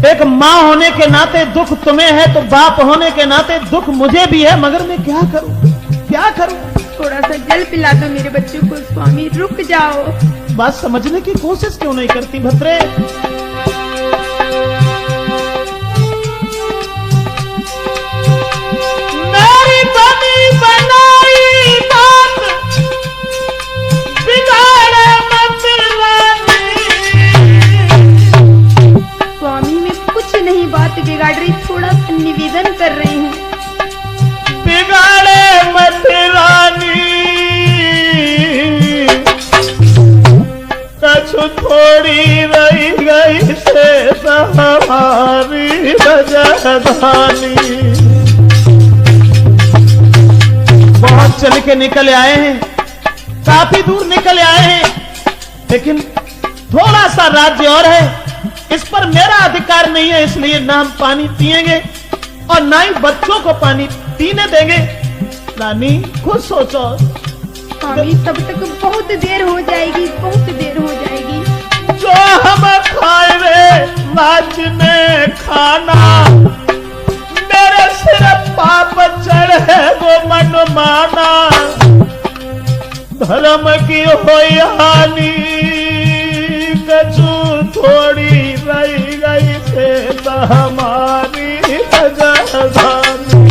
एक माँ होने के नाते दुख तुम्हें है तो बाप होने के नाते दुख मुझे भी है, मगर मैं क्या करूं, क्या करूं? थोड़ा सा जल पिला दो मेरे बच्चों को स्वामी, रुक जाओ। बात समझने की कोशिश क्यों नहीं करती भद्रे? मेरी बनी बनाई बात बिगाड़े मत रानी। स्वामी मैं कुछ नहीं बात बिगाड़ रही, थोड़ा सा निवेदन कर रही हूँ। बिगाड़े मत रानी, कछु थोड़ी रही गई से हमारी बजधानी। बहुत चल के निकल आए हैं, काफी दूर निकल आए हैं, लेकिन थोड़ा सा राज्य और है, इस पर मेरा अधिकार नहीं है, इसलिए ना हम पानी पिएंगे और ना ही बच्चों को पानी पीने देंगे। रानी खुद सोचो। स्वामी तब तक बहुत देर हो जाएगी, बहुत देर हो जाएगी। जो हम खाए रे राज्य में खाना, मेरे सिर पाप चढ़े वो मन माना। धर्म की होई हानि, कछु थोड़ी रही गई से हमारी बजधानी।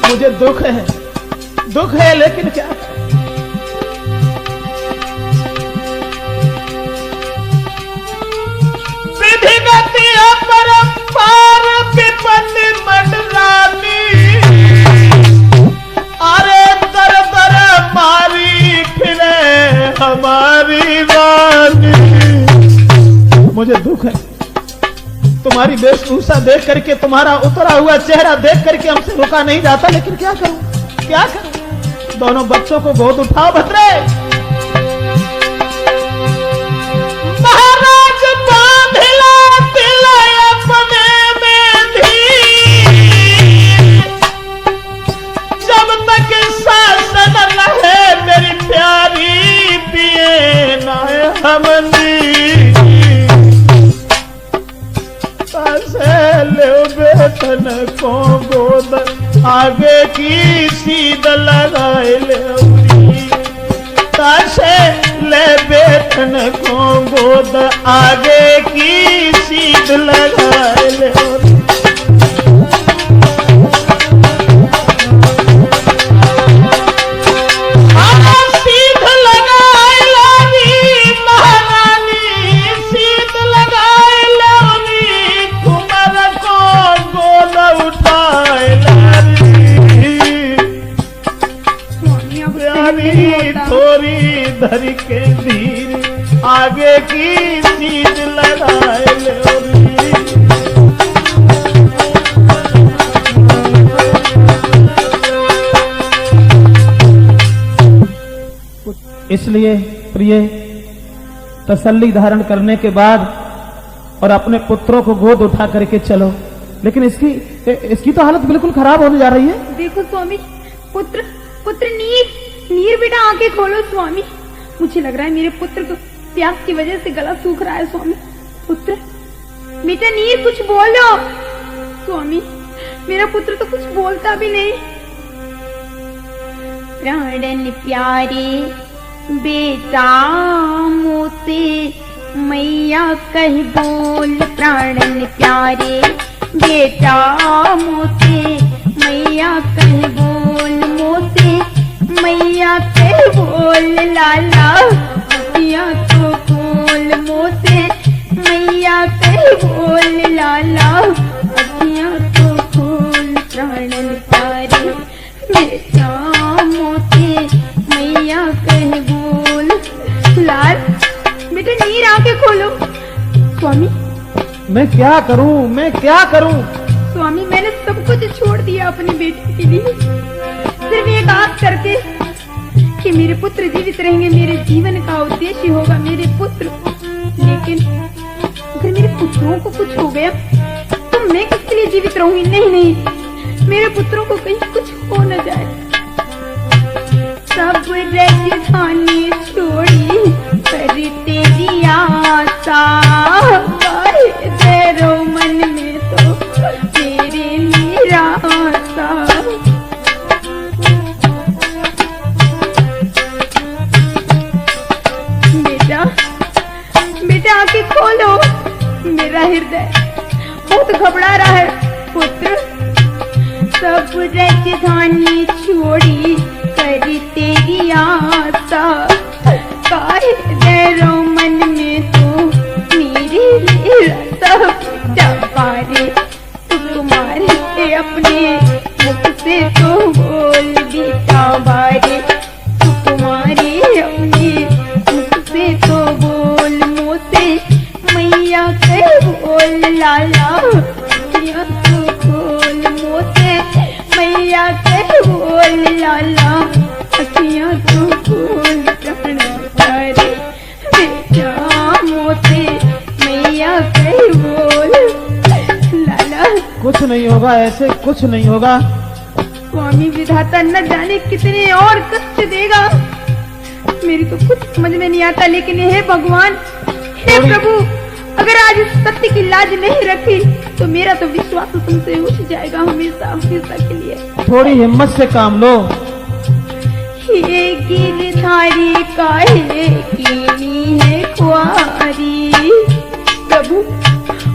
मुझे दुख है लेकिन क्या? विधि गति अपरंपार विपत्ति मंडरानी। अरे दर दर मारी फिरे हमारी रानी। मुझे दुख है, तुम्हारी वेशभूषा देख करके, तुम्हारा उतरा हुआ चेहरा देख करके हमसे रुका नहीं जाता, लेकिन क्या करूं, क्या करूं? दोनों बच्चों को गोद उठाओ भद्रे। महाराज बांधिला तिला अपने में धी, जब तक शासन रहे मेरी प्यारी पिए ना हमनी। बेतन को गोद आगे की सीध लगाए ले, ताशे ले बेतन को गोद आगे की सीध लगाए ले। थोड़ी धरी के धीरे आगे की चीज लगाए ले। इसलिए प्रिय, तसल्ली धारण करने के बाद और अपने पुत्रों को गोद उठा करके चलो, लेकिन इसकी तो हालत बिल्कुल खराब होने जा रही है। देखो स्वामी, पुत्र नीर बेटा आंखें खोलो स्वामी। मुझे लग रहा है मेरे पुत्र को प्यास की वजह से गला सूख रहा है स्वामी। पुत्र बेटा नीर कुछ बोलो। स्वामी मेरा पुत्र तो कुछ बोलता भी नहीं। प्राणन प्यारे बेटा मोते मैया कह बोल। प्राणन प्यारे बेटा मोते मैया कह बोल। मोते मैया कह बोल लाला अखियाँ तो खोल। मोते मैया कह बोल लाला अखियाँ तो खोल। प्राणन प्यारे बेटा मोते मैया कह बोल। लाल बेटा नीर आंखें खोलो। स्वामी मैं क्या करूं, मैं क्या करूं? स्वामी मैंने सब कुछ छोड़ दिया अपने बेटे के लिए, सिर्फ एक आस करके कि मेरे पुत्र जीवित रहेंगे, मेरे जीवन का उद्देश्य होगा मेरे पुत्र। लेकिन अगर मेरे पुत्रों को कुछ हो गया तो मैं किसके लिए जीवित रहूंगी? नहीं, मेरे पुत्रों को कहीं कुछ हो न जाए। सब राजधानी खोलो, मेरा हृदय बहुत घबरा रहा है। पुत्र, सब राजधानी छोड़ी कर तेरी आशा, काहे डरो मन में तो मेरे लिए सब डबारे, तुम्हारे अपने मुख से तो बोल बेटा बारे, तुम्हारे अपने मुख से तो बोल, मोसे मैया कह बोल लाला, अखियाँ तो खोल, मोसे मैया कह बोल लाला, अखियाँ तो खोल, प्राण प्यारे बेटा मोसे मैया कह बोल लाला। कुछ नहीं होगा, ऐसे कुछ नहीं होगा। स्वामी विधाता न जाने कितने और कष्ट देगा, मेरी तो कुछ समझ में नहीं आता। लेकिन हे भगवान, हे प्रभु, अगर आज इस सत्य की लाज नहीं रखी तो मेरा तो विश्वास तुमसे उठ जाएगा हमेशा हमेशा के लिए। थोड़ी हिम्मत से काम लो। हे गिरधारी काहे कीनी है खुआरी, प्रभु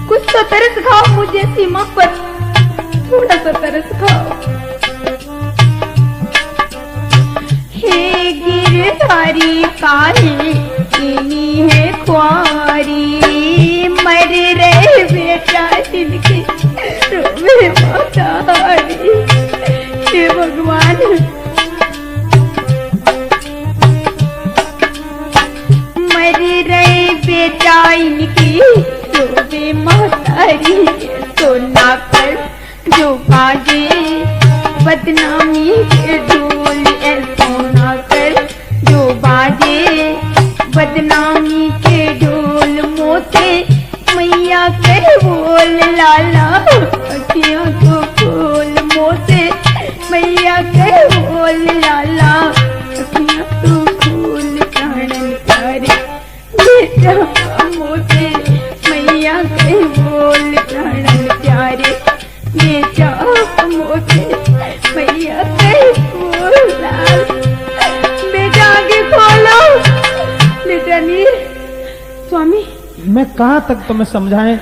कुछ तो तरस खाओ मुझे, सीमा पर थोड़ा सा तरस खाओ। हे गिरधारी काहे कीनी है खुआरी, मर रहे बेटा जिनके रोवे मातारी। हे भगवान, मर रहे बेटा इनकी रोवे मातारी, सोना कर जो बाजे बदनामी के ढोल, सोना कर जो बाजे बदनामी के ढोल, मोसे मैया कर बोल लाला, अखियाँ तो खोल, मोसे मैया कर बोल लाला, अखियाँ तो खोल, प्राण प्यारे बेटा मोसे मैया कर बोल, प्राण प्यारे बेटा मोसे मैया कर बोल लाला। बेटा आगे खोलो, बेटा नीर। स्वामी, मैं कहाँ तक तुम्हें समझाएं?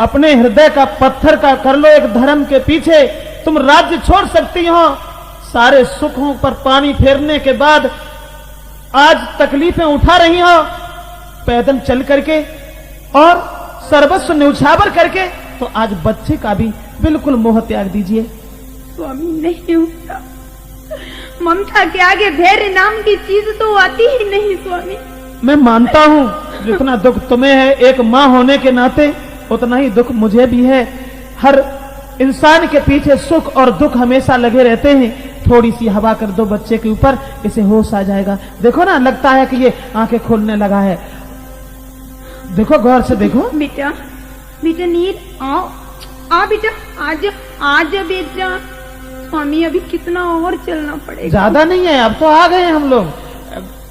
अपने हृदय का पत्थर का कर लो एक धर्म के पीछे। तुम राज्य छोड़ सकती हो, सारे सुखों पर पानी फेरने के बाद आज तकलीफें उठा रही हो, पैदल चल करके और सर्वस्व न्यौछावर करके, तो आज बच्चे का भी बिल्कुल मोह त्याग दीजिए। स्वामी नहीं होता, ममता के आगे धैर्य नाम की चीज तो आती ही नहीं। स्वामी, मैं मानता हूँ जितना दुख तुम्हें है एक माँ होने के नाते, उतना ही दुख मुझे भी है। हर इंसान के पीछे सुख और दुख हमेशा लगे रहते हैं। थोड़ी सी हवा कर दो बच्चे के ऊपर, इसे होश आ जाएगा। देखो ना, लगता है कि ये आंखें खोलने लगा है। देखो, गौर से देखो। बेटा, बेटा नीर, आओ आओ बेटा, आज आज बेटा। स्वामी, अभी कितना और चलना पड़ेगा? ज्यादा नहीं है, अब तो आ गए हम लोग।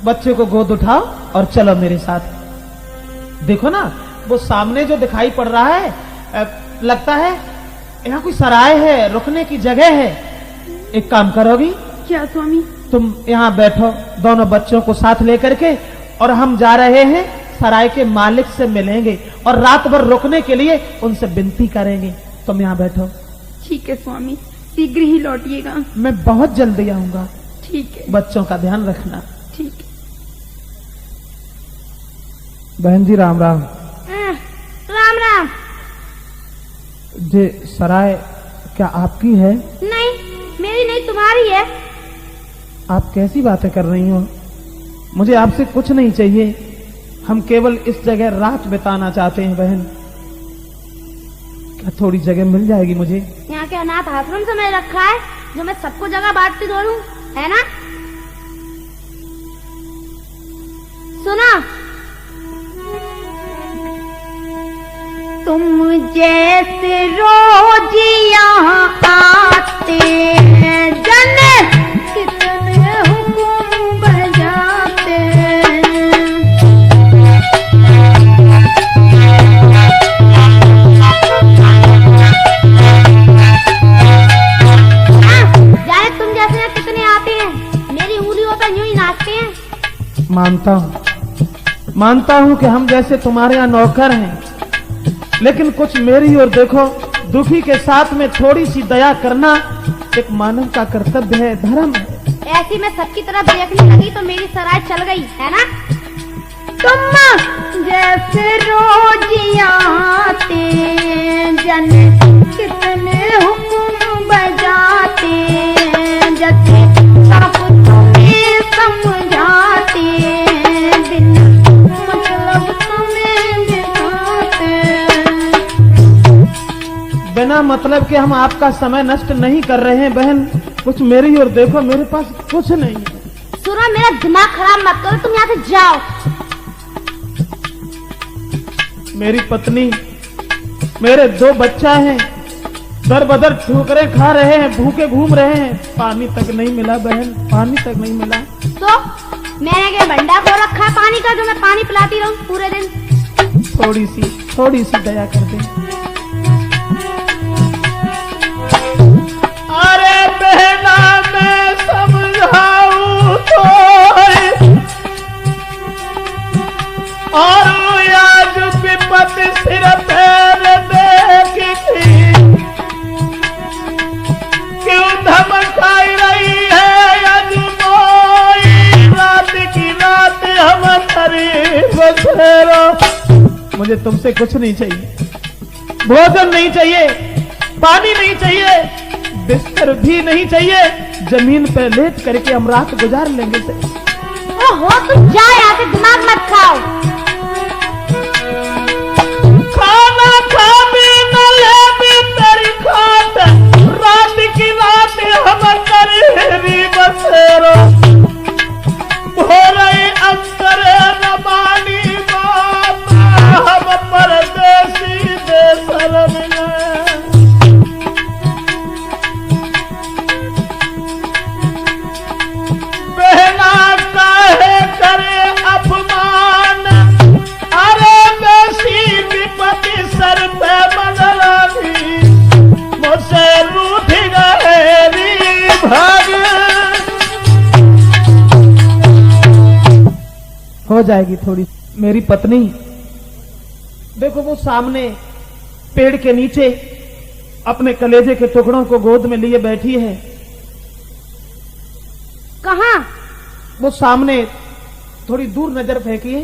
बच्चे को गोद उठाओ और चलो मेरे साथ। देखो ना, वो सामने जो दिखाई पड़ रहा है, लगता है यहाँ कोई सराय है, रुकने की जगह है। एक काम करोगी? क्या स्वामी? तुम यहाँ बैठो दोनों बच्चों को साथ लेकर के, और हम जा रहे हैं सराय के मालिक से मिलेंगे और रात भर रुकने के लिए उनसे विनती करेंगे। तुम यहाँ बैठो। ठीक है स्वामी, शीघ्र ही लौटिएगा। मैं बहुत जल्दी आऊंगा। ठीक है। बच्चों का ध्यान रखना। ठीक है। बहन जी, राम राम। राम राम। जे सराय क्या आपकी है? नहीं, मेरी नहीं, तुम्हारी है। आप कैसी बातें कर रही हो? मुझे आपसे कुछ नहीं चाहिए, हम केवल इस जगह रात बिताना चाहते हैं। बहन, क्या थोड़ी जगह मिल जाएगी मुझे? यहाँ के अनाथ आश्रम से मैंने रखा है, जो मैं सबको जगह बांटती दौड़ूं, है ना? सुना, तुम जैसे रोज यहाँ आते हैं, जन कितने हुक्म बजाते हैं। जाने तुम जैसे कितने आते हैं, मेरी उंगलियों पर यूं ही नाचते हैं। मानता हूँ, मानता हूं कि हम जैसे तुम्हारे यहाँ नौकर हैं, लेकिन कुछ मेरी ओर देखो। दुखी के साथ में थोड़ी सी दया करना एक मानव का कर्तव्य है, धर्म है। ऐसी मैं सबकी तरफ देखने लगी तो मेरी सराय चल गई है ना। तुम जैसे रोज आते जन कितने हुक्म बजाते, जैसे सब तुम्हें समझाते, बिन मतलब तुम्हें दिखाते। बिना मतलब के हम आपका समय नष्ट नहीं कर रहे हैं बहन। कुछ मेरी ओर देखो, मेरे पास कुछ नहीं है। सुनो, मेरा दिमाग खराब मत करो, तुम यहाँ से जाओ। मेरी पत्नी, मेरे 2 बच्चा हैं, दर बदर ठोकरें खा रहे हैं, भूखे घूम रहे हैं, पानी तक नहीं मिला बहन, पानी तक नहीं मिला। तो मैंने क्या भंडार खो रखा है पानी का जो मैं पानी पिलाती रहूं पूरे दिन? थोड़ी सी दया कर दे। अरे बहना मैं समझाऊं तो और आज विपत सिर पैर देखी थी, क्यों धमकाई रही है अजमोई, रात की रात हम करीब बसेरो। मुझे तुमसे कुछ नहीं चाहिए, भोजन नहीं चाहिए, पानी नहीं चाहिए, बिस्तर भी नहीं चाहिए। जमीन पे लेट करके हम रात गुजार लेंगे। ओहो, तुम जाओ यहाँ से, दिमाग मत खाओ। खाना खा भी न ले भी तेरी खाट, रात की रात हम करीबी बसेरो। हो रही अंतर रबानी बात, हम परदेसी देशर में। बहना काहे करे अपमान, अरे बेसी विपत्ति सर पे बदलावी, मुझसे रूठ गए री भाग। हो जाएगी थोड़ी। मेरी पत्नी देखो, वो सामने पेड़ के नीचे अपने कलेजे के टुकड़ों को गोद में लिए बैठी है। कहाँ? वो सामने थोड़ी दूर नजर फेंकिए।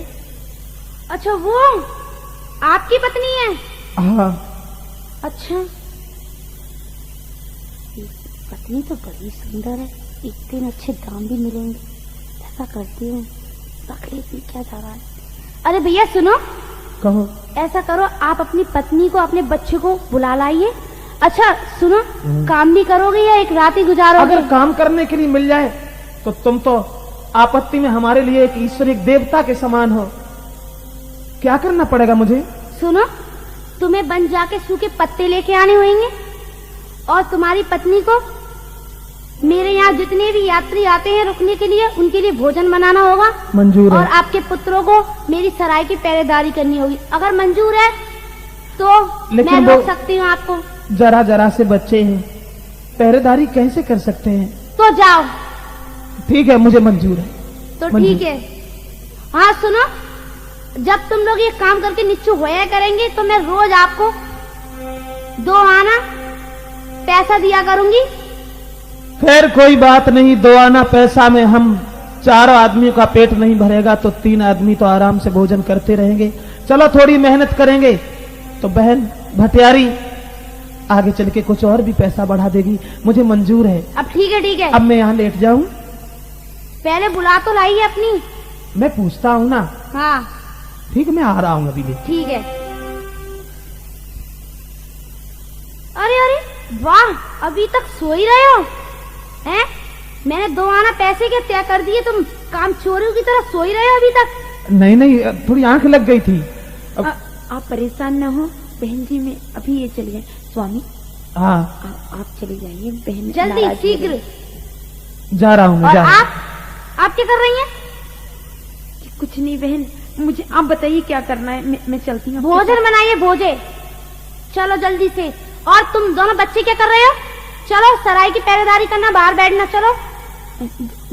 अच्छा, वो आपकी पत्नी है? हाँ। अच्छा, पत्नी तो बड़ी सुंदर है, एक दिन अच्छे दाम भी मिलेंगे। ऐसा करती हूँ, पकड़े भी क्या जा रहा है। अरे भैया सुनो, कहो। ऐसा करो, आप अपनी पत्नी को अपने बच्चे को बुला लाइए। अच्छा सुनो, काम भी करोगे या एक रात ही गुजारोगे? अगर काम करने के लिए मिल जाए तो तुम तो आपत्ति में हमारे लिए एक ईश्वर, एक देवता के समान हो। क्या करना पड़ेगा मुझे? सुनो, तुम्हें बन जाके सूखे पत्ते लेके आने होंगे और तुम्हारी पत्नी को मेरे यहाँ जितने भी यात्री आते हैं रुकने के लिए, उनके लिए भोजन बनाना होगा। मंजूर है। और आपके पुत्रों को मेरी सराय की पहरेदारी करनी होगी। अगर मंजूर है तो मैं रोक सकती हूँ आपको। जरा जरा से बच्चे हैं, पहरेदारी कैसे कर सकते हैं? तो जाओ। ठीक है, मुझे मंजूर है। तो ठीक है। हाँ सुनो, जब तुम लोग ये काम करके निश्चय होया करेंगे तो मैं रोज आपको 2 आना पैसा दिया करूंगी। खैर कोई बात नहीं, 2 आना पैसा में हम 4 आदमियों का पेट नहीं भरेगा तो 3 आदमी तो आराम से भोजन करते रहेंगे। चलो थोड़ी मेहनत करेंगे तो बहन भटियारी आगे चल के कुछ और भी पैसा बढ़ा देगी। मुझे मंजूर है। अब ठीक है, ठीक है। अब मैं यहाँ लेट जाऊं? पहले बुला तो लाइए अपनी। मैं पूछता हूँ ना। हाँ ठीक, मैं आ रहा हूँ अभी। ठीक है। अरे अरे वाह, अभी तक सो ही रहे हो हैं? मैंने 2 आना पैसे के तय कर दिए, तुम काम चोरों की तरह सो ही रहे हो अभी तक? नहीं नहीं, थोड़ी आंख लग गई थी। आप परेशान न हो बहन जी, मैं अभी ये चली जाए। स्वामी हाँ, आप चली जाइए, बहन जल्दी शीघ्र। जा रहा हूँ मैं। और आप क्या कर रही हैं? कुछ नहीं बहन, मुझे आप बताइए क्या करना है। मैं चलती हूँ। भोजन बनाइए, भोजे। चलो जल्दी से। और तुम दोनों बच्चे क्या कर रहे हो? चलो सराय की पहरेदारी करना, बाहर बैठना। चलो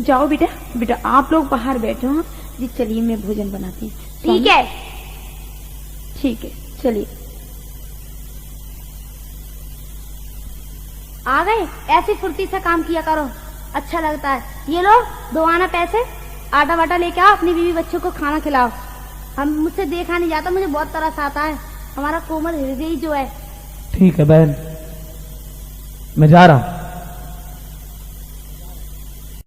जाओ बेटा। बेटा आप लोग बाहर बैठो। हाँ जी, चलिए मैं भोजन बनाती हूँ। ठीक है। ठीक है, चलिए। आ गए, ऐसी फुर्ती से काम किया करो, अच्छा लगता है। ये लो 2 आना पैसे, आटा वाटा लेके आओ, अपनी बीवी बच्चों को खाना खिलाओ। हम मुझसे देखा नहीं जाता, मुझे बहुत तरस आता है, हमारा कोमल हृदय जो है। ठीक है बहन, मैं जा रहा हूं।